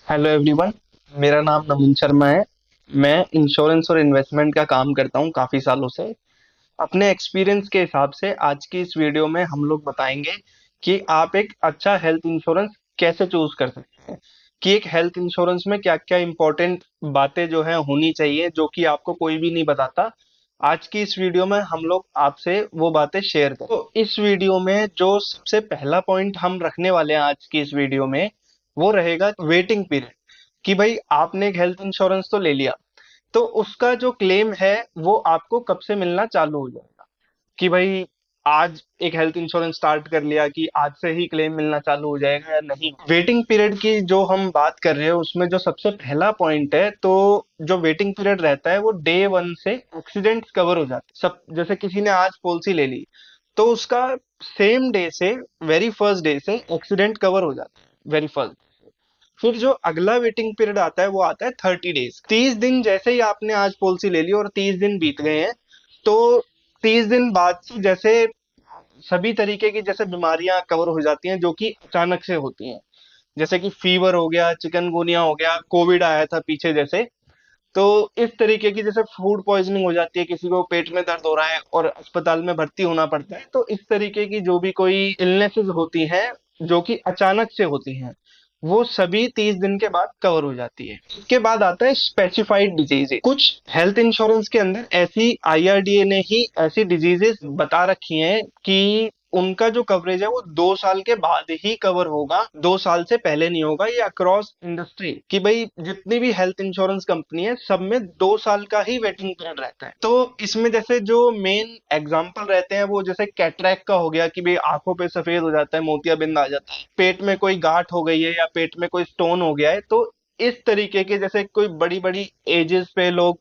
Hello everyone. मेरा नाम नमन शर्मा है। मैं इंश्योरेंस और इन्वेस्टमेंट का काम करता हूँ काफ़ी सालों से। अपने एक्सपीरियंस के हिसाब से आज की इस वीडियो में हम लोग बताएंगे कि आप एक अच्छा हेल्थ इंश्योरेंस कैसे चूज कर सकते हैं, कि एक हेल्थ इंश्योरेंस में क्या क्या इंपॉर्टेंट बातें जो है होनी चाहिए जो कि आपको कोई भी नहीं बताता। आज की इस वीडियो में हम लोग आपसे वो बातें शेयर करें। तो इस वीडियो में जो सबसे पहला पॉइंट हम रखने वाले हैं आज की इस वीडियो में, वो रहेगा वेटिंग पीरियड। कि भाई आपने एक हेल्थ इंश्योरेंस तो ले लिया, तो उसका जो क्लेम है वो आपको कब से मिलना चालू हो जाएगा। कि भाई आज एक हेल्थ इंश्योरेंस स्टार्ट कर लिया कि आज से ही क्लेम मिलना चालू हो जाएगा या नहीं। वेटिंग पीरियड की जो हम बात कर रहे हैं उसमें जो सबसे पहला पॉइंट है, तो जो वेटिंग पीरियड रहता है वो डे वन से एक्सीडेंट्स कवर हो जाते हैं। सब जैसे किसी ने आज पॉलिसी ले ली तो उसका सेम डे से, वेरी फर्स्ट डे से एक्सीडेंट कवर हो जाता है, वेरी फर्स्ट। फिर जो अगला वेटिंग पीरियड आता है वो आता है 30 डेज। 30 दिन जैसे ही आपने आज पॉलिसी ले ली और 30 दिन बीत गए हैं, तो 30 दिन बाद से जैसे सभी तरीके की जैसे बीमारियां कवर हो जाती हैं जो कि अचानक से होती हैं। जैसे कि फीवर हो गया, चिकनगुनिया हो गया, कोविड आया था पीछे जैसे। तो इस तरीके की जैसे फूड पॉइजनिंग हो जाती है, किसी को पेट में दर्द हो रहा है और अस्पताल में भर्ती होना पड़ता है, तो इस तरीके की जो भी कोई इलनेसेस होती हैं जो कि अचानक से होती हैं, वो सभी 30 दिन के बाद कवर हो जाती है। इसके बाद आता है स्पेसिफाइड डिजीजेस। कुछ हेल्थ इंश्योरेंस के अंदर ऐसी आईआरडीए ने ही ऐसी डिजीजेस बता रखी हैं कि उनका जो कवरेज है वो 2 साल के बाद ही कवर होगा, 2 साल से पहले नहीं होगा। ये अक्रॉस इंडस्ट्री कि भाई जितनी भी हेल्थ इंश्योरेंस कंपनी है सब में 2 साल का ही वेटिंग पीरियड रहता है। तो इसमें जैसे जो मेन एग्जाम्पल रहते हैं वो जैसे कैटरैक्ट का हो गया कि भाई आंखों पे सफेद हो जाता है, मोतियाबिंद आ जाता है, पेट में कोई गांठ हो गई है या पेट में कोई स्टोन हो गया है, तो इस तरीके के जैसे कोई बड़ी बड़ी एजेस पे लोग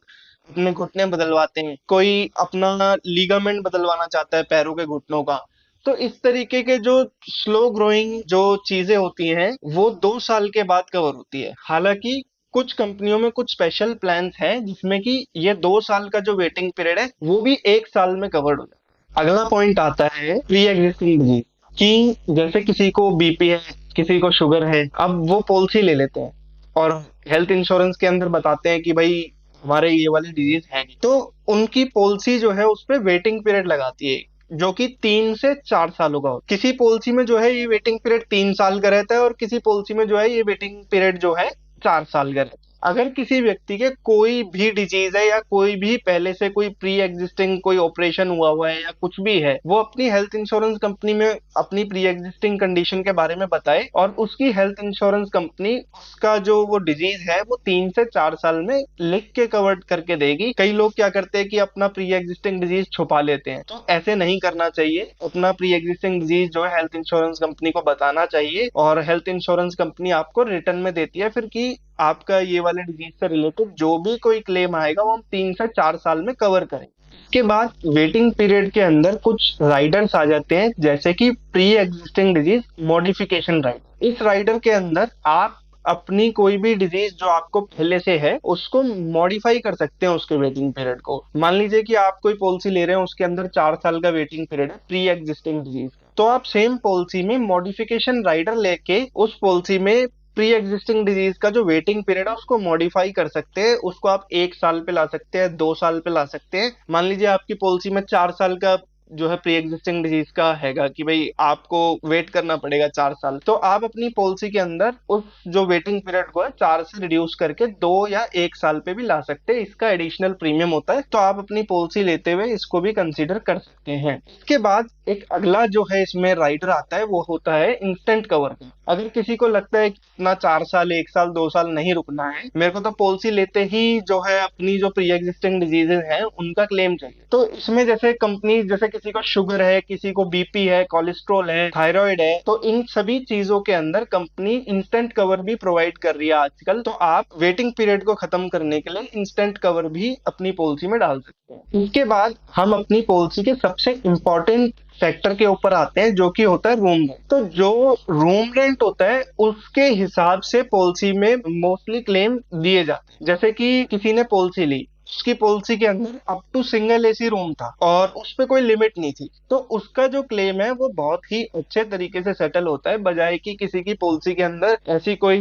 अपने घुटने बदलवाते हैं, कोई अपना लीगामेंट बदलवाना चाहता है पैरों के घुटनों का। तो इस तरीके के जो स्लो ग्रोइंग जो चीजें होती हैं वो 2 साल के बाद कवर होती है। हालांकि कुछ कंपनियों में कुछ स्पेशल प्लान्स हैं जिसमें कि ये 2 साल का जो वेटिंग पीरियड है वो भी 1 साल में कवर्ड हो जाए। अगला पॉइंट आता है प्री एग्जिस्टिंग डिजीज। कि जैसे किसी को बीपी है, किसी को शुगर है, अब वो पॉलिसी ले लेते हैं और हेल्थ इंश्योरेंस के अंदर बताते हैं कि भाई हमारे ये वाली डिजीज है नहीं, तो उनकी पॉलिसी जो है उस पर वेटिंग पीरियड लगाती है जो कि 3 से 4 सालों का होता है। किसी पॉलिसी में जो है ये वेटिंग पीरियड 3 साल का रहता है और किसी पॉलिसी में जो है ये वेटिंग पीरियड जो है 4 साल का रहता है। अगर किसी व्यक्ति के कोई भी डिजीज है या कोई भी पहले से कोई प्री एग्जिस्टिंग कोई ऑपरेशन हुआ हुआ है या कुछ भी है, वो अपनी हेल्थ इंश्योरेंस कंपनी में अपनी प्री एग्जिस्टिंग कंडीशन के बारे में बताए और उसकी हेल्थ इंश्योरेंस कंपनी उसका जो वो डिजीज है वो 3 से 4 साल में लिख के कवर करके देगी। कई लोग क्या करते हैं कि अपना प्री एग्जिस्टिंग डिजीज छुपा लेते हैं, तो ऐसे नहीं करना चाहिए। अपना प्री एग्जिस्टिंग डिजीज जो है हेल्थ इंश्योरेंस कंपनी को बताना चाहिए और हेल्थ इंश्योरेंस कंपनी आपको रिटर्न में देती है फिर कि आपका ये वाले डिजीज से रिलेटेड जो भी कोई क्लेम आएगा वो हम 3 से 4 साल में कवर करेंगे। के बाद वेटिंग पीरियड के अंदर कुछ राइडर्स आ जाते हैं जैसे कि pre existing disease modification rider. इस राइडर के अंदर आप अपनी कोई भी डिजीज जो आपको पहले से है उसको मॉडिफाई कर सकते हैं उसके वेटिंग पीरियड को। मान लीजिए कि आप कोई पॉलिसी ले रहे हैं उसके अंदर 4 साल का वेटिंग पीरियड है प्री एग्जिस्टिंग डिजीज, तो आप सेम पॉलिसी में मॉडिफिकेशन राइडर लेके उस पॉलिसी में प्री एग्जिस्टिंग डिजीज का जो वेटिंग पीरियड है उसको मॉडिफाई कर सकते हैं। उसको आप 1 साल पे ला सकते हैं, 2 साल पे ला सकते हैं। मान लीजिए आपकी पॉलिसी में 4 साल का जो है प्री एग्जिस्टिंग डिजीज का हैगा कि भाई आपको वेट करना पड़ेगा 4 साल, तो आप अपनी पॉलिसी के अंदर उस जो वेटिंग पीरियड को है 4 से रिड्यूस करके 2 या 1 साल पे भी ला सकते हैं। इसका एडिशनल प्रीमियम होता है, तो आप अपनी पॉलिसी लेते हुए इसको भी कंसीडर कर सकते हैं। इसके बाद एक अगला जो है इसमें राइडर आता है वो होता है इंस्टेंट कवर का। अगर किसी को लगता है कि इतना 4 साल, 1 साल, 2 साल नहीं रुकना है, मेरे को तो पॉलिसी लेते ही जो है अपनी जो प्री एग्जिस्टिंग डिजीजेज हैं उनका क्लेम चाहिए, तो इसमें जैसे कंपनी जैसे किसी को शुगर है, किसी को बीपी है, कोलेस्ट्रॉल है, थायराइड है, तो इन सभी चीजों के अंदर कंपनी इंस्टेंट कवर भी प्रोवाइड कर रही है आजकल। तो आप वेटिंग पीरियड को खत्म करने के लिए इंस्टेंट कवर भी अपनी पॉलिसी में डाल सकते हैं। इसके बाद हम अपनी पॉलिसी के सबसे इंपॉर्टेंट फैक्टर के ऊपर आते हैं जो कि होता है रूम रेंट। तो जो रूम रेंट होता है उसके हिसाब से पॉलिसी में मोस्टली क्लेम दिए जाते हैं। जैसे कि किसी ने पॉलिसी ली, उसकी पॉलिसी के अंदर up to single AC room था और उस पे कोई लिमिट नहीं थी, तो उसका जो क्लेम है वो बहुत ही अच्छे तरीके से सेटल होता है, बजाय कि किसी की पॉलिसी के अंदर ऐसी कोई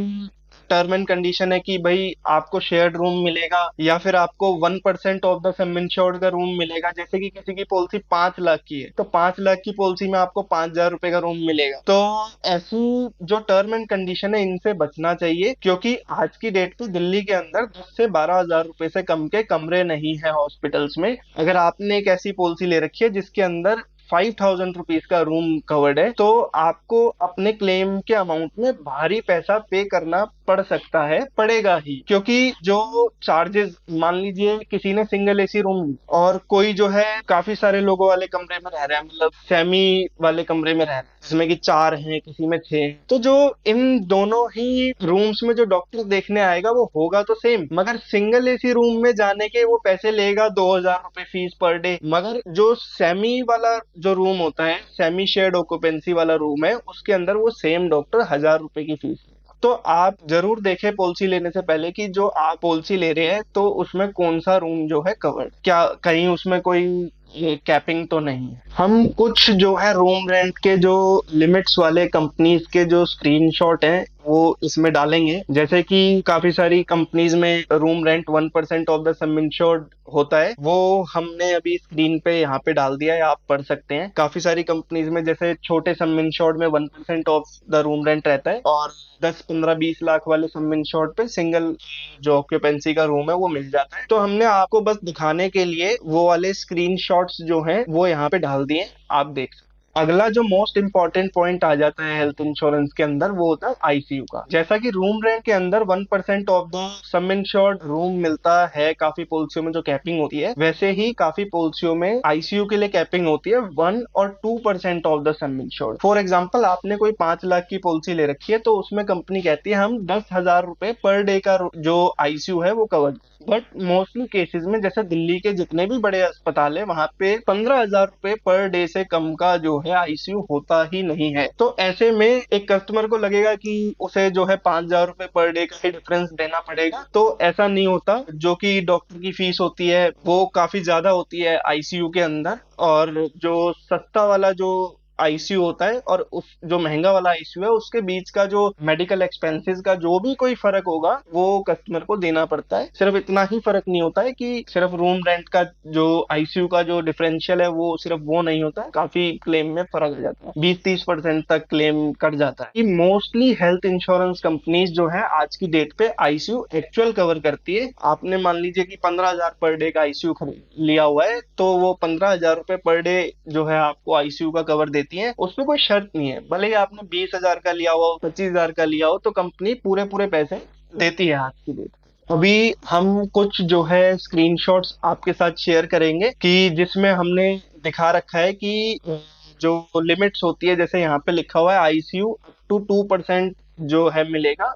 टर्म एंड कंडीशन है कि भाई आपको शेयर्ड रूम मिलेगा या फिर आपको 1% ऑफ द सम इंश्योर्ड का रूम मिलेगा। जैसे कि किसी की पॉलिसी 5 लाख की है तो 5 लाख की पॉलिसी में आपको 5,000 रुपए का रूम मिलेगा। तो ऐसी जो टर्म एंड कंडीशन है इनसे बचना चाहिए, क्योंकि आज की डेट पे दिल्ली के अंदर 10 से 12 हजार रुपए से कम के कमरे नहीं है हॉस्पिटल्स में। अगर आपने एक ऐसी पॉलिसी ले रखी है जिसके अंदर 5,000 रुपीज का रूम कवर्ड है तो आपको अपने क्लेम के अमाउंट में भारी पैसा पे करना पड़ सकता है, पड़ेगा ही। क्योंकि जो चार्जेस, मान लीजिए किसी ने सिंगल एसी रूम ली और कोई जो है काफी सारे लोगों वाले कमरे में रह रहा है, मतलब सेमी वाले कमरे में रह रहा है जिसमें कि 4 हैं, किसी में 6 हैं, तो जो इन दोनों ही रूम्स में जो डॉक्टर देखने आएगा वो होगा तो सेम, मगर सिंगल एसी रूम में जाने के वो पैसे लेगा 2,000 रुपए फीस पर डे। मगर जो सेमी वाला जो रूम होता है, सेमी शेयर्ड ऑक्यूपेंसी वाला रूम है, उसके अंदर वो सेम डॉक्टर 1,000 रुपए की फीस। तो आप जरूर देखें पॉलिसी लेने से पहले कि जो आप पॉलिसी ले रहे हैं तो उसमें कौन सा रूम जो है कवर्ड, क्या कहीं उसमें कोई ये कैपिंग तो नहीं है। हम कुछ जो है रूम रेंट के जो लिमिट्स वाले कंपनीज के जो स्क्रीनशॉट हैं वो इसमें डालेंगे। जैसे कि काफी सारी कंपनीज में room rent 1% of the sum insured होता है, वो हमने अभी स्क्रीन पे यहाँ पे डाल दिया है, आप पढ़ सकते हैं। काफी सारी कंपनीज में जैसे छोटे सम इंश्योर्ड में 1% ऑफ द रूम रेंट रहता है और 10, 15, 20 लाख वाले सम इंश्योर्ड पे सिंगल जो ऑक्यूपेंसी का रूम है वो मिल जाता है। तो हमने आपको बस दिखाने के लिए वो वाले स्क्रीनशॉट्स जो हैं वो यहाँ पे डाल दिए, आप देख सकते हैं। अगला जो मोस्ट इंपॉर्टेंट पॉइंट आ जाता है हेल्थ इंश्योरेंस के अंदर वो होता है आईसीयू का। जैसा कि रूम रेंट के अंदर 1% of the sum insured room मिलता है काफी पॉलिसियों में जो कैपिंग होती है, वैसे ही काफी पॉलिसियों में आईसीयू के लिए कैपिंग होती है 1 और 2% of the sum insured. For example आपने कोई 5 लाख की पॉलिसी ले रखी है तो उसमें कंपनी कहती है हम 10,000 रुपए पर डे का जो आईसीयू है वो कवर। बट मोस्टली केसेस में जैसे दिल्ली के जितने भी बड़े अस्पताल है वहां पे 15,000 रुपए पर डे से कम का जो है आईसीयू होता ही नहीं है। तो ऐसे में एक कस्टमर को लगेगा कि उसे जो है 5,000 रुपए पर डे का ही डिफरेंस देना पड़ेगा, तो ऐसा नहीं होता। जो कि डॉक्टर की फीस होती है वो काफी ज्यादा होती है आईसीयू के अंदर, और जो सस्ता वाला जो आईसीयू होता है और उस जो महंगा वाला आईसीयू है उसके बीच का जो मेडिकल एक्सपेंसेस का जो भी कोई फर्क होगा वो कस्टमर को देना पड़ता है। सिर्फ इतना ही फर्क नहीं होता है कि सिर्फ रूम रेंट का जो आईसीयू का जो डिफरेंशियल है वो सिर्फ वो नहीं होता है, काफी क्लेम में फर्क आ जाता है, 20-30% तक क्लेम कट जाता है। कि मोस्टली हेल्थ इंश्योरेंस कंपनीज जो है आज की डेट पे आईसीयू एक्चुअल कवर करती है। आपने मान लीजिए कि 15,000 पर डे का आईसीयू लिया हुआ है तो वो 15,000 रुपए पर डे जो है आपको आईसीयू का कवर देती है। उसमें कोई शर्त नहीं है, भले ही आपने 20,000 का लिया हो, 25,000 का लिया हो, तो कंपनी पूरे पूरे पैसे देती है आज की डेट। अभी हम कुछ जो है स्क्रीनशॉट्स आपके साथ शेयर करेंगे कि जिसमें हमने दिखा रखा है कि जो लिमिट्स होती है, जैसे यहाँ पे लिखा हुआ है आईसीयू अप टू 2% जो है मिलेगा।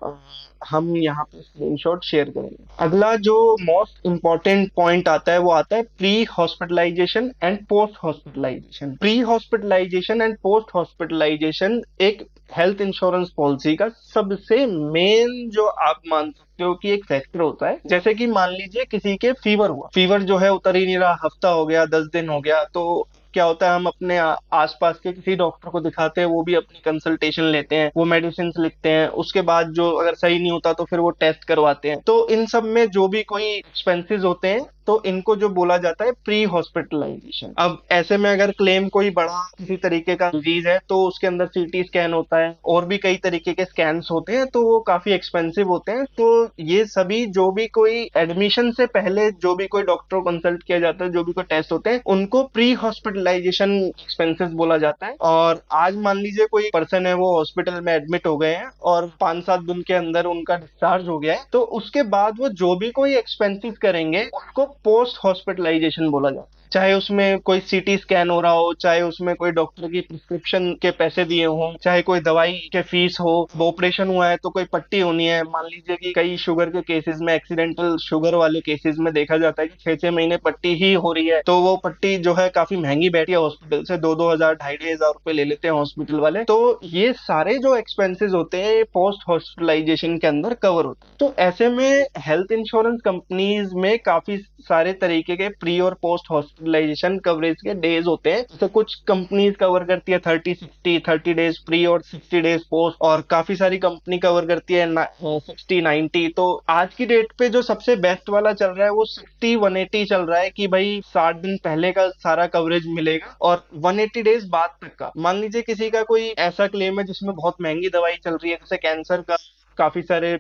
हम यहाँ पे स्क्रीनशॉट शेयर करेंगे। अगला जो मोस्ट इंपॉर्टेंट पॉइंट आता है वो आता है pre hospitalisation and post hospitalisation. Pre hospitalisation and post hospitalisation एक हेल्थ इंश्योरेंस पॉलिसी का सबसे मेन जो आप मान सकते हो कि एक फैक्टर होता है। जैसे कि मान लीजिए किसी के फीवर हुआ, फीवर जो है उतर ही नहीं रहा, हफ्ता हो गया, 10 दिन हो गया, तो क्या होता है हम अपने आसपास के किसी डॉक्टर को दिखाते हैं, वो भी अपनी कंसल्टेशन लेते हैं, वो मेडिसिन लिखते हैं, उसके बाद जो अगर सही नहीं होता तो फिर वो टेस्ट करवाते हैं। तो इन सब में जो भी कोई एक्सपेंसेस होते हैं तो इनको जो बोला जाता है प्री हॉस्पिटलाइजेशन। अब ऐसे में अगर क्लेम कोई बड़ा किसी तरीके का डिजीज है तो उसके अंदर सीटी स्कैन होता है और भी कई तरीके के स्कैन्स होते हैं, तो वो काफी एक्सपेंसिव होते हैं। तो ये सभी जो भी कोई एडमिशन से पहले जो भी कोई डॉक्टर को कंसल्ट किया जाता है, जो भी कोई टेस्ट होते हैं, उनको प्री हॉस्पिटलाइजेशन एक्सपेंसेस बोला जाता है। और आज मान लीजिए कोई पर्सन है वो हॉस्पिटल में एडमिट हो गए हैं और 5-7 दिन के अंदर उनका डिस्चार्ज हो गया है, तो उसके बाद वो जो भी कोई एक्सपेंसेस करेंगे उसको पोस्ट हॉस्पिटलाइजेशन बोला जाता है। चाहे उसमें कोई सीटी स्कैन हो रहा हो, चाहे उसमें कोई डॉक्टर की प्रिस्क्रिप्शन के पैसे दिए हों, चाहे कोई दवाई के फीस हो, ऑपरेशन हुआ है तो कोई पट्टी होनी है। मान लीजिए कि कई शुगर के केसेस में, एक्सीडेंटल शुगर वाले केसेस में देखा जाता है कि 6-6 महीने पट्टी ही हो रही है, तो वो पट्टी जो है काफी महंगी बैठी है हॉस्पिटल से, 2-2 हजार, 2,500 रुपए ले लेते हैं हॉस्पिटल वाले। तो ये सारे जो एक्सपेंसेस होते हैं पोस्ट हॉस्पिटलाइजेशन के अंदर कवर होते हैं। तो ऐसे में हेल्थ इंश्योरेंस कंपनीज में काफी सारे तरीके के प्री और पोस्ट हॉस्पिटलाइजेशन कवरेज के डेज होते हैं। जैसे कुछ कंपनीज कवर करती है 30-60 डेज प्री और 60 डेज पोस्ट, और काफी सारी कंपनी कवर करती है 60-90। तो आज की डेट पे जो सबसे बेस्ट वाला चल रहा है वो 60-180 चल रहा है, कि भाई 60 दिन पहले का सारा कवरेज मिलेगा और 180 डेज बाद तक का। मान लीजिए किसी का कोई ऐसा क्लेम है जिसमें बहुत महंगी दवाई चल रही है, जैसे कैंसर का, काफी सारे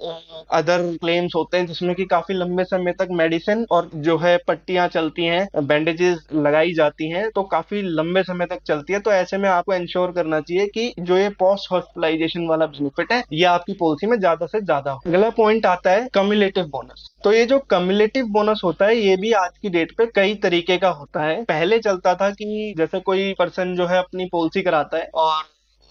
अदर क्लेम्स होते हैं जिसमें कि काफी लंबे समय तक मेडिसिन और जो है पट्टियां चलती हैं, बैंडेजेस लगाई जाती हैं, तो काफी लंबे समय तक चलती है। तो ऐसे में आपको इंश्योर करना चाहिए कि जो ये पोस्ट हॉस्पिटलाइजेशन वाला बेनिफिट है ये आपकी पॉलिसी में ज्यादा से ज्यादा हो। अगला पॉइंट आता है कम्युलेटिव बोनस। तो ये जो कम्युलेटिव बोनस होता है ये भी आज की डेट पे कई तरीके का होता है। पहले चलता था कि जैसे कोई पर्सन जो है अपनी पॉलिसी कराता है और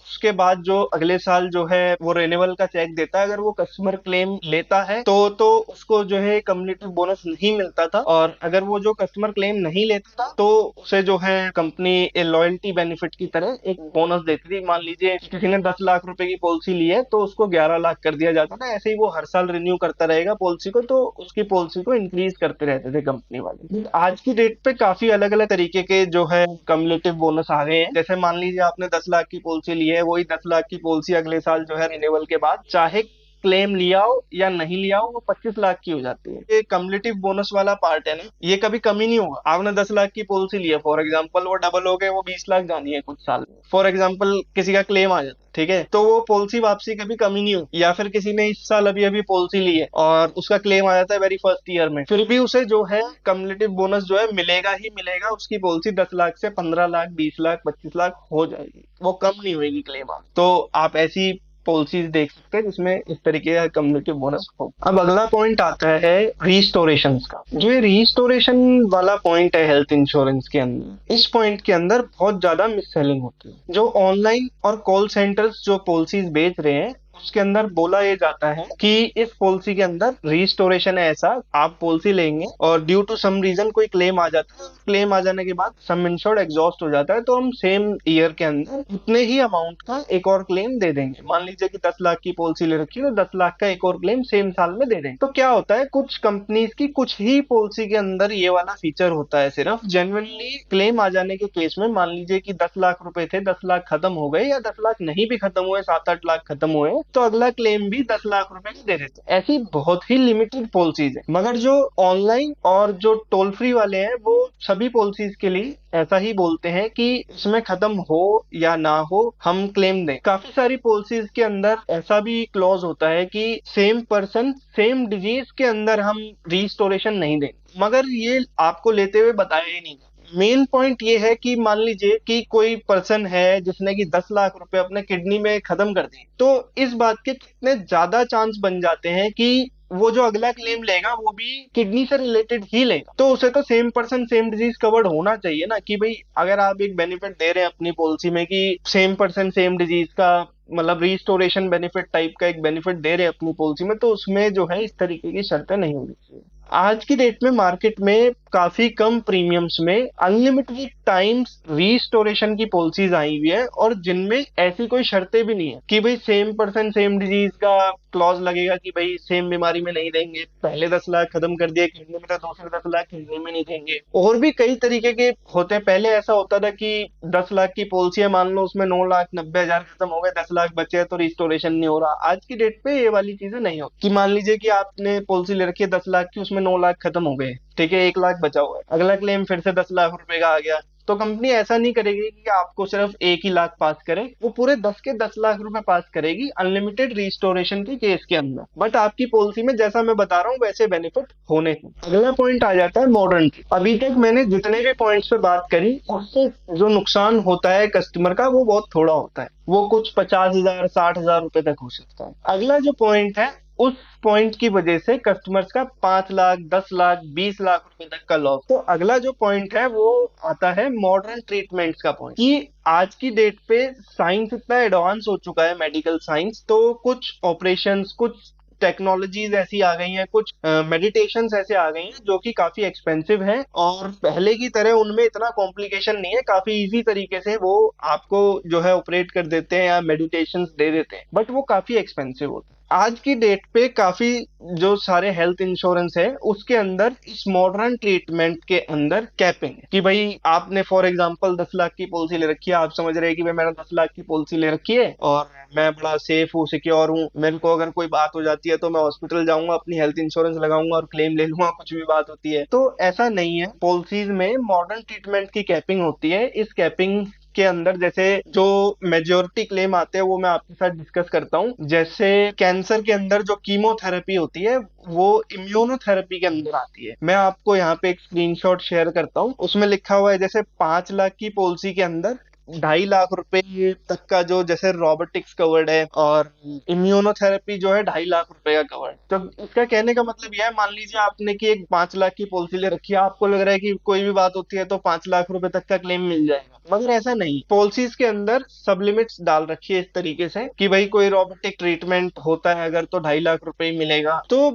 उसके बाद जो अगले साल जो है वो रेन्युअल का चेक देता है, अगर वो कस्टमर क्लेम लेता है तो उसको जो है कम्युनिटिव बोनस नहीं मिलता था, और अगर वो जो कस्टमर क्लेम नहीं लेता था तो उसे जो है कंपनी लॉयल्टी बेनिफिट की तरह एक बोनस देती थी। मान लीजिए किसी ने 10 लाख रुपए की पॉलिसी ली है तो उसको 11 लाख कर दिया जाता था। ऐसे ही वो हर साल रिन्यू करता रहेगा पॉलिसी को, तो उसकी पॉलिसी को इंक्रीज करते रहते थे कंपनी वाले। आज की डेट पे काफी अलग अलग तरीके के जो है कम्युलेटिव बोनस आ गए हैं। जैसे मान लीजिए आपने 10 लाख की पॉलिसी ली है, वही 10 लाख की पॉलिसी अगले साल जो है रिन्यूअल के बाद चाहे क्लेम लिया हो या नहीं लिया हो वो 25 लाख की हो जाती है। ये कम्युलेटिव बोनस वाला पार्ट है ना, ये कभी कमी नहीं होगा। आपने 10 लाख की पॉलिसी ली है फॉर एग्जाम्पल, वो डबल हो गए, वो 20 लाख जानी है कुछ साल में। फॉर एग्जाम्पल किसी का क्लेम आ जाता है, ठीक है, तो वो पॉलिसी वापसी कभी कमी नहीं होगी। या फिर किसी ने इस साल अभी अभी पॉलिसी ली है और उसका क्लेम आ जाता है वेरी फर्स्ट ईयर में, फिर भी उसे जो है कम्युलेटिव बोनस जो है मिलेगा ही मिलेगा। उसकी पॉलिसी 10 लाख से 15 लाख, 20 लाख, 25 लाख हो जाएगी, वो कम नहीं होगी क्लेम। तो आप ऐसी पॉलिसीज देख सकते हैं जिसमें इस तरीके का कम्युनिटी बोनस हो। अब अगला पॉइंट आता है रीस्टोरेशन का। जो ये रीस्टोरेशन वाला पॉइंट है हेल्थ इंश्योरेंस के अंदर, इस पॉइंट के अंदर बहुत ज्यादा मिस सेलिंग होती है। जो ऑनलाइन और कॉल सेंटर्स जो पॉलिसीज बेच रहे हैं उसके अंदर बोला ये जाता है कि इस पॉलिसी के अंदर रीस्टोरेशन है ऐसा, आप पॉलिसी लेंगे और ड्यू टू सम रीजन कोई क्लेम आ जाता है, क्लेम आ जाने के बाद सम इंश्योर्ड एग्जॉस्ट हो जाता है, तो हम सेम ईयर के अंदर उतने ही अमाउंट का एक और क्लेम दे देंगे। मान लीजिए कि 10 लाख की पॉलिसी ले रखी है तो 10 लाख का एक और क्लेम सेम साल में दे देंगे। तो क्या होता है, कुछ कंपनीज की कुछ ही पॉलिसी के अंदर ये वाला फीचर होता है। सिर्फ जेन्युइनली क्लेम आ जाने के केस में, मान लीजिए कि 10 लाख रुपए थे, 10 लाख खत्म हो गए या 10 लाख नहीं भी खत्म हुए, 7-8 लाख खत्म हुए, तो अगला क्लेम भी 10 लाख रुपए दे देते हैं। ऐसी बहुत ही लिमिटेड पॉलिसीज है। मगर जो ऑनलाइन और जो टोल फ्री वाले हैं वो सभी पॉलिसीज के लिए ऐसा ही बोलते हैं कि इसमें खत्म हो या ना हो हम क्लेम दें। काफी सारी पॉलिसीज के अंदर ऐसा भी क्लॉज होता है कि सेम पर्सन सेम डिजीज के अंदर हम रीस्टोरेशन नहीं दें, मगर ये आपको लेते हुए बताया ही नहीं। मेन पॉइंट ये है कि मान लीजिए कि कोई पर्सन है जिसने कि 10 लाख रुपए अपने किडनी में खत्म कर दिए, तो इस बात के कितने ज्यादा चांस बन जाते हैं कि वो जो अगला क्लेम लेगा वो भी किडनी से रिलेटेड ही लेगा। तो उसे तो same person same disease covered होना चाहिए ना, कि भाई अगर आप एक बेनिफिट दे रहे हैं अपनी पॉलिसी में कि सेम पर्सन सेम डिजीज का मतलब रिस्टोरेशन बेनिफिट टाइप का एक बेनिफिट दे रहे हैं अपनी पॉलिसी में, तो उसमें जो है इस तरीके की शर्तें नहीं होनी चाहिए। आज की डेट में मार्केट में काफी कम प्रीमियम्स में अनलिमिटेड टाइम्स रीस्टोरेशन की पॉलिसीज आई हुई है, और जिनमें ऐसी कोई शर्तें भी नहीं है कि भाई सेम पर्सन सेम डिजीज का क्लॉज लगेगा कि भाई सेम बीमारी में नहीं देंगे, पहले 10 लाख खत्म कर दिए किडनी में तो दूसरे 10 लाख किडनी में नहीं देंगे। और भी कई तरीके के होते हैं। पहले ऐसा होता था कि 10 लाख की पॉलिसी है, मान लो उसमें 9,90,000 खत्म हो गए, 10 लाख बचे हैं तो रिस्टोरेशन नहीं हो रहा। आज की डेट पे ये वाली चीजें नहीं होती कि मान लीजिए कि आपने पॉलिसी ले रखी है 10 लाख की, उसमें 9 लाख खत्म हो गए, ठीक है, 1 लाख बचा हुआ है, अगला क्लेम फिर से 10 लाख रुपए का आ गया, तो कंपनी ऐसा नहीं करेगी कि आपको सिर्फ 1 ही लाख पास करे, वो पूरे 10 के 10 लाख रुपए पास करेगी अनलिमिटेड रिस्टोरेशन के केस के अंदर। बट आपकी पॉलिसी में जैसा मैं बता रहा हूँ वैसे बेनिफिट होने को। अगला पॉइंट आ जाता है मॉडर्न। अभी तक मैंने जितने भी पॉइंट्स पे बात करी उससे जो नुकसान होता है कस्टमर का वो बहुत थोड़ा होता है, वो कुछ 50,000 60,000 रुपए तक हो सकता है। अगला जो पॉइंट है उस पॉइंट की वजह से कस्टमर्स का 5 लाख, 10 लाख, 20 लाख रुपए तक का लॉस। तो अगला जो पॉइंट है वो आता है मॉडर्न ट्रीटमेंट्स का पॉइंट, कि आज की डेट पे साइंस इतना एडवांस हो चुका है, मेडिकल साइंस, तो कुछ ऑपरेशंस, कुछ टेक्नोलॉजीज ऐसी आ गई हैं, कुछ मेडिटेशंस ऐसे आ गई हैं जो कि काफी एक्सपेंसिव हैं, और पहले की तरह उनमें इतना कॉम्प्लिकेशन नहीं है, काफी इजी तरीके से वो आपको जो है ऑपरेट कर देते हैं या मेडिटेशंस दे देते हैं, बट वो काफी एक्सपेंसिव होता है। आज की डेट पे काफी जो सारे हेल्थ इंश्योरेंस है उसके अंदर इस मॉडर्न ट्रीटमेंट के अंदर कैपिंग है कि भाई आपने फॉर एग्जांपल 10 लाख की पॉलिसी ले रखी है, आप समझ रहे हैं कि भाई मैंने 10 लाख की पॉलिसी ले रखी है और मैं बड़ा सेफ हूँ, सिक्योर हूँ, मेरे को अगर कोई बात हो जाती है तो मैं हॉस्पिटल जाऊंगा, अपनी हेल्थ इंश्योरेंस लगाऊंगा और क्लेम ले लूंगा, कुछ भी बात होती है। तो ऐसा नहीं है, पॉलिसीज में मॉडर्न ट्रीटमेंट की कैपिंग होती है। इस कैपिंग के अंदर जैसे जो मेजोरिटी क्लेम आते हैं वो मैं आपके साथ डिस्कस करता हूँ। जैसे कैंसर के अंदर जो कीमोथेरेपी होती है वो इम्यूनोथेरेपी के अंदर आती है। मैं आपको यहाँ पे एक स्क्रीनशॉट शेयर करता हूँ, उसमें लिखा हुआ है जैसे 5 लाख की पॉलिसी के अंदर 2.5 लाख रुपए तक का जो जैसे रोबोटिक्स कवर्ड है और इम्यूनोथेरेपी जो है 2.5 लाख रुपए का कवर्ड। तो इसका कहने का मतलब यह है, मान लीजिए आपने कि एक 5 लाख की पॉलिसी ले रखी है, आपको लग रहा है कि कोई भी बात होती है तो 5 लाख रुपए तक का क्लेम मिल जाएगा, मगर ऐसा नहीं। पॉलिसीज के अंदर सब लिमिट्स डाल रखी है इस तरीके से कि भाई कोई रोबोटिक ट्रीटमेंट होता है अगर तो 2.5 लाख रुपए ही मिलेगा। तो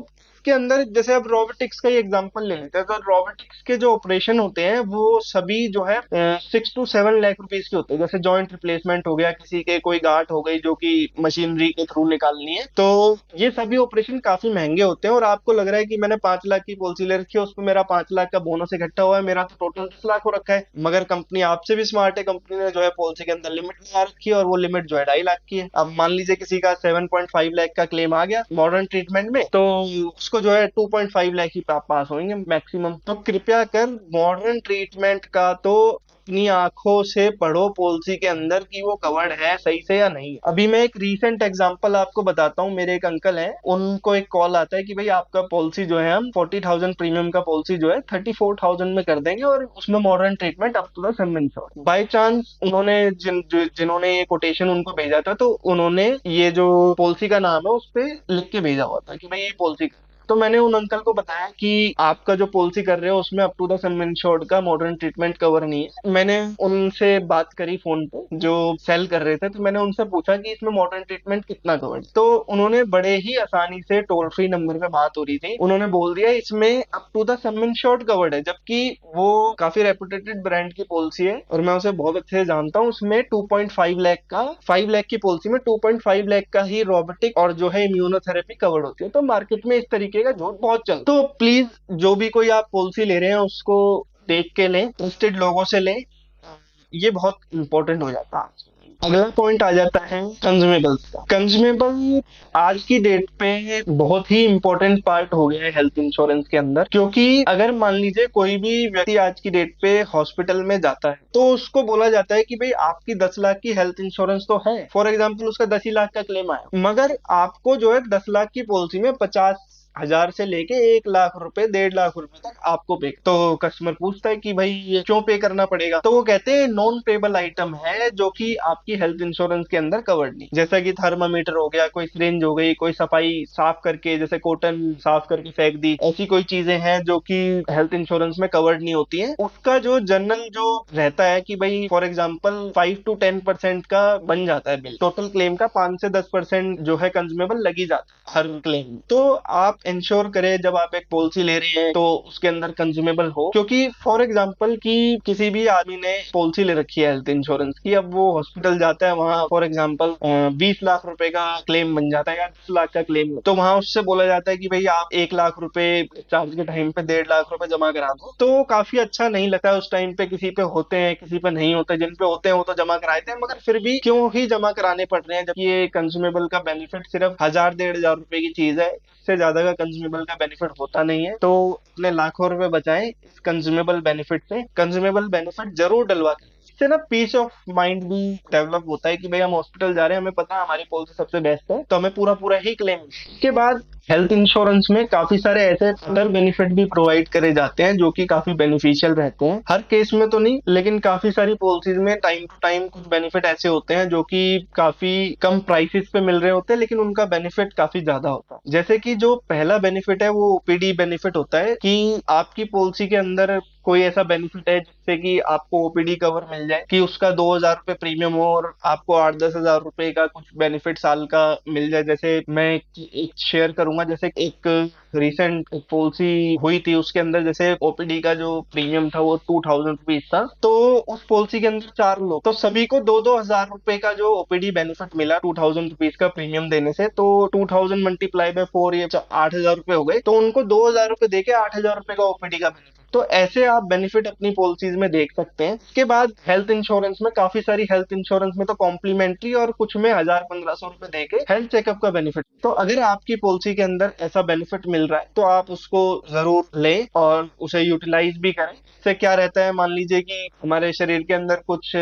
के अंदर जैसे अब रोबोटिक्स का ही एग्जांपल ले लेते हैं, तो रोबोटिक्स के जो ऑपरेशन होते हैं वो सभी जो है 6 to 7 लाख रुपीज के होते हैं। जैसे जॉइंट रिप्लेसमेंट हो गया, किसी के कोई गांठ हो गई जो कि मशीनरी के थ्रू निकालनी है, तो ये सभी ऑपरेशन काफी महंगे होते हैं। और आपको लग रहा है कि मैंने 5 लाख की पॉलिसी ले रखी है, उसमें मेरा 5 लाख का बोनस इकट्ठा हुआ है, मेरा तो टोटल 10 लाख हो रखा है। मगर कंपनी आपसे भी स्मार्ट है, कंपनी ने जो है पॉलिसी के अंदर लिमिट लगा रखी है और वो लिमिट जो है 2.5 लाख की है। अब मान लीजिए किसी का 7.5 लाख का क्लेम आ गया मॉडर्न ट्रीटमेंट में, तो उसको जो है 2.5 लाख ही पास होंगे मैक्सिमम। तो कृपया कर मॉडर्न ट्रीटमेंट का तो अपनी आंखों से पढ़ो पॉलिसी के अंदर कि वो कवर्ड है सही से या नहीं। अभी मैं एक रीसेंट एग्जांपल आपको बताता हूँ। मेरे एक अंकल हैं, उनको एक कॉल आता है कि भाई आपका पॉलिसी जो है हम 40,000 प्रीमियम का पॉलिसी जो है 34,000 में कर देंगे और उसमें modern treatment up to the sum insure. By chance उन्होंने जिन्होंने ये कोटेशन उनको भेजा था, तो उन्होंने ये जो पॉलिसी का नाम है उस पे लिख के भेजा हुआ था कि भाई ये पॉलिसी। तो मैंने उन अंकल को बताया कि आपका जो पॉलिसी कर रहे हो उसमें up to the sum insured का मॉडर्न ट्रीटमेंट कवर नहीं है। मैंने उनसे बात करी फोन पे, जो सेल कर रहे थे, तो मैंने उनसे पूछा कि इसमें मॉडर्न ट्रीटमेंट कितना कवर। तो उन्होंने बड़े ही आसानी से टोल फ्री नंबर पे बात हो रही थी, उन्होंने बोल दिया इसमें up to the sum insured covered है, जबकि वो काफी रेपुटेटेड ब्रांड की पॉलिसी है और मैं उसे बहुत अच्छे से जानता हूँ। उसमें 2.5 लाख का, 5 लाख की पॉलिसी में 2.5 लाख का ही रोबोटिक और जो है इम्यूनोथेरेपी कवर्ड होती है। तो मार्केट में इस तरीके का झूठ बहुत चलता है। तो प्लीज जो भी कोई आप पॉलिसी ले रहे हैं उसको देख के लें, ट्रस्टेड लोगों से लें, ये बहुत इंपॉर्टेंट हो जाता है। अगला पॉइंट आ जाता है कंज्यूमेबल्स का। कंज्यूमेबल आज की डेट पे बहुत ही इंपॉर्टेंट पार्ट हो गया है हेल्थ इंश्योरेंस के अंदर, क्योंकि अगर मान लीजिए कोई भी व्यक्ति आज की डेट पे हॉस्पिटल में जाता है तो उसको बोला जाता है कि भाई आपकी 10 लाख की हेल्थ इंश्योरेंस तो है, फॉर एग्जाम्पल उसका 10 ही लाख का क्लेम आया, मगर आपको जो है 10 लाख की पॉलिसी में 50,000 से लेके 1 लाख रुपए, 1.5 लाख रुपए तक आपको पे। तो कस्टमर पूछता है कि भाई ये क्यों पे करना पड़ेगा, तो वो कहते हैं नॉन पेबल आइटम है जो कि आपकी हेल्थ इंश्योरेंस के अंदर कवर्ड नहीं। जैसा कि थर्मामीटर हो गया, कोई सिरिंज हो गई, कोई सफाई साफ करके जैसे कॉटन साफ करके फेंक दी, ऐसी कोई चीजें हैं जो कि हेल्थ इंश्योरेंस में कवर्ड नहीं होती है। उसका जो जनरल जो रहता है कि भाई फॉर एग्जाम्पल 5 to 10% का बन जाता है बिल, टोटल क्लेम का 5 से 10% जो है कंज्यूमेबल लगी जाता है हर क्लेम। तो आप इंश्योर करें जब आप एक पॉलिसी ले रहे हैं तो उसके अंदर कंज्यूमेबल हो, क्योंकि फॉर एग्जांपल कि किसी भी आदमी ने पॉलिसी ले रखी है हेल्थ इंश्योरेंस की, अब वो हॉस्पिटल जाता है, वहां फॉर एग्जांपल 20 लाख रुपए का क्लेम बन जाता है या 10 लाख का क्लेम, तो वहां उससे बोला जाता है कि भाई आप 1 लाख रुपए चार्ज के टाइम पे 1.5 लाख रुपए जमा करा दो। तो काफी अच्छा नहीं लगता है उस टाइम पे, किसी पे होते हैं किसी पे नहीं होते, जिन पे होते हैं वो तो जमा कराते हैं, मगर फिर भी क्यों ही जमा कराने पड़ रहे हैं जब ये कंज्यूमेबल का बेनिफिट सिर्फ 1,000 1,500 रुपए की चीज है। इससे ज्यादा का कंज्यूमेबल का बेनिफिट होता नहीं है। तो अपने लाखों रुपए बचाएं इस कंज्यूमेबल बेनिफिट से, कंज्यूमेबल बेनिफिट जरूर डलवा के। इससे ना पीस ऑफ माइंड भी डेवलप होता है कि भाई हम हॉस्पिटल जा रहे हैं, हमें पता है हमारी पॉलिसी सबसे बेस्ट है, तो हमें पूरा पूरा ही क्लेम। इसके बाद हेल्थ इंश्योरेंस में काफी सारे ऐसे अदर बेनिफिट भी प्रोवाइड करे जाते हैं जो कि काफी बेनिफिशियल रहते हैं। हर केस में तो नहीं, लेकिन काफी सारी पॉलिसीज में टाइम टू टाइम कुछ बेनिफिट ऐसे होते हैं जो कि काफी कम प्राइसेस पे मिल रहे होते हैं, लेकिन उनका बेनिफिट काफी ज्यादा होता है। जैसे कि जो पहला बेनिफिट है वो ओपीडी बेनिफिट होता है कि आपकी पॉलिसी के अंदर कोई ऐसा बेनिफिट है जिससे कि आपको ओपीडी कवर मिल जाए, कि उसका 2,000 रुपये प्रीमियम हो और आपको 8-10 हजार रुपए का कुछ बेनिफिट साल का मिल जाए। जैसे मैं एक शेयर करूंगा करूंगा। जैसे एक रिसेंट पॉलिसी हुई थी, उसके अंदर जैसे ओपीडी का जो प्रीमियम था वो 2000 रुपीज था। तो उस पॉलिसी के अंदर 4 लोग, तो सभी को 2-2 हजार रुपए का जो ओपीडी बेनिफिट मिला 2000 रुपीज का प्रीमियम देने से। तो 2000 × 4 ये 8 हजार रुपए हो गए। तो उनको 2 हजार रुपए देके 8 हजार रुपए का ओपीडी का बेनिफिट। तो ऐसे आप बेनिफिट अपनी पॉलिसीज में देख सकते हैं। इसके बाद हेल्थ इंश्योरेंस में काफी सारी, हेल्थ इंश्योरेंस में तो कॉम्प्लीमेंट्री और कुछ में 1000-1500 रुपए देके हेल्थ चेकअप का बेनिफिट। तो अगर आपकी पॉलिसी के अंदर ऐसा बेनिफिट मिल रहा है तो आप उसको जरूर लें और उसे यूटिलाइज भी करें। इससे क्या रहता है, मान लीजिए कि हमारे शरीर के अंदर कुछ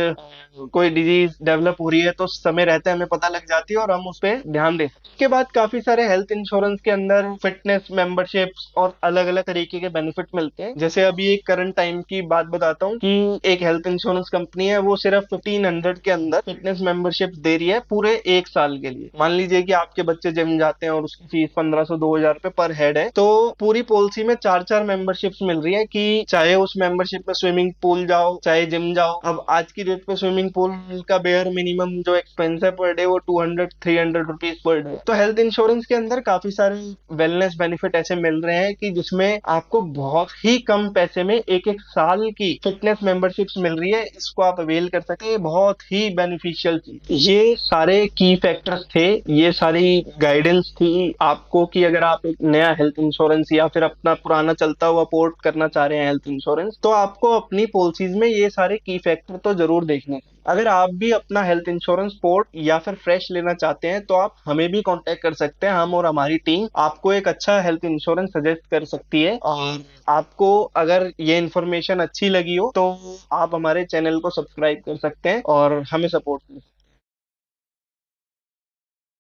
कोई डिजीज डेवलप हो रही है तो समय रहते हमें पता लग जाती है और हम उस पर ध्यान दें। इसके बाद काफी सारे हेल्थ इंश्योरेंस के अंदर फिटनेस मेंबरशिप्स और अलग अलग तरीके के बेनिफिट मिलते हैं। जैसे अभी एक करंट टाइम की बात बताता हूँ कि एक हेल्थ इंश्योरेंस कंपनी है, वो सिर्फ 1500 के अंदर फिटनेस मेंबरशिप दे रही है पूरे 1 साल के लिए। मान लीजिए कि आपके बच्चे जिम जाते हैं और उसकी फीस 1500-2000 रुपए पर हेड है, तो पूरी पॉलिसी में 4-4 मेंबरशिप्स मिल रही है कि चाहे उस मेंबरशिप में स्विमिंग पूल जाओ चाहे जिम जाओ। अब आज की डेट पे स्विमिंग पूल का बेयर मिनिमम जो एक्सपेंस है पर डे वो 200-300 रुपीज पर डे। तो हेल्थ इंश्योरेंस के अंदर काफी सारे वेलनेस बेनिफिट ऐसे मिल रहे हैं कि जिसमें आपको बहुत ही कम पैसे में एक एक साल की फिटनेस मेंबरशिप्स मिल रही है। इसको आप अवेल कर सकते हैं, बहुत ही बेनिफिशियल चीज। ये सारे की फैक्टर्स थे, ये सारी गाइडेंस थी आपको कि अगर आप एक नया हेल्थ इंश्योरेंस या फिर अपना पुराना चलता हुआ पोर्ट करना चाह रहे हैं हेल्थ इंश्योरेंस, तो आपको अपनी पॉलिसीज में ये सारे की फैक्टर तो जरूर देखने हैं। अगर आप भी अपना हेल्थ इंश्योरेंस पोर्ट या फिर फ्रेश लेना चाहते हैं तो आप हमें भी कांटेक्ट कर सकते हैं। हम और हमारी टीम आपको एक अच्छा हेल्थ इंश्योरेंस सजेस्ट कर सकती है। और आपको अगर ये इन्फॉर्मेशन अच्छी लगी हो तो आप हमारे चैनल को सब्सक्राइब कर सकते हैं और हमें सपोर्ट कर सकते हैं।